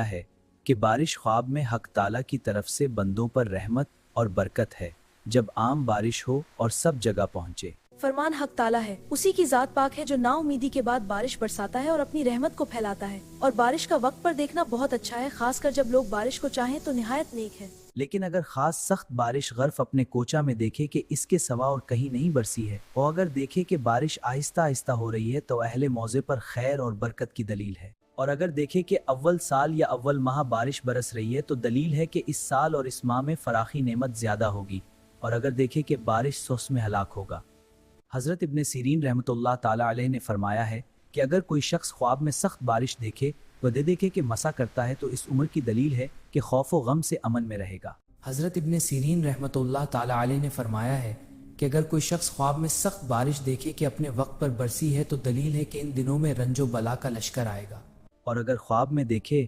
فرمایا ہے کہ بارش خواب میں حق تعالیٰ کی طرف سے بندوں پر رحمت اور برکت ہے جب عام بارش ہو اور سب جگہ پہنچے۔ فرمان حق تعالیٰ ہے، اسی کی ذات پاک ہے جو نا امیدی کے بعد بارش برساتا ہے اور اپنی رحمت کو پھیلاتا ہے، اور بارش کا وقت پر دیکھنا بہت اچھا ہے، خاص کر جب لوگ بارش کو چاہیں تو نہایت نیک ہے۔ لیکن اگر خاص سخت بارش غرف اپنے کوچہ میں دیکھے کہ اس کے سوا اور کہیں نہیں برسی ہے، اور اگر دیکھے کہ بارش آہستہ آہستہ ہو رہی ہے تو اہل موضع پر خیر اور برکت کی دلیل ہے، اور اگر دیکھے کہ اول سال یا اول ماہ بارش برس رہی ہے تو دلیل ہے کہ اس سال اور اس ماہ میں فراخی نعمت زیادہ ہوگی، اور اگر دیکھے کہ بارش سوس میں ہلاک ہوگا۔ حضرت ابن سیرین رحمۃ اللہ تعالیٰ علیہ نے فرمایا ہے کہ اگر کوئی شخص خواب میں سخت بارش دیکھے وہ دیکھے کہ مسا کرتا ہے تو اس عمر کی دلیل ہے کہ خوف و غم سے امن میں رہے گا۔ حضرت ابن سیرین رحمۃ اللہ تعالیٰ علیہ نے فرمایا ہے کہ اگر کوئی شخص خواب میں سخت بارش دیکھے کہ اپنے وقت پر برسی ہے تو دلیل ہے کہ ان دنوں میں رنج و بلا کا لشکر آئے گا۔ اور اگر خواب میں دیکھے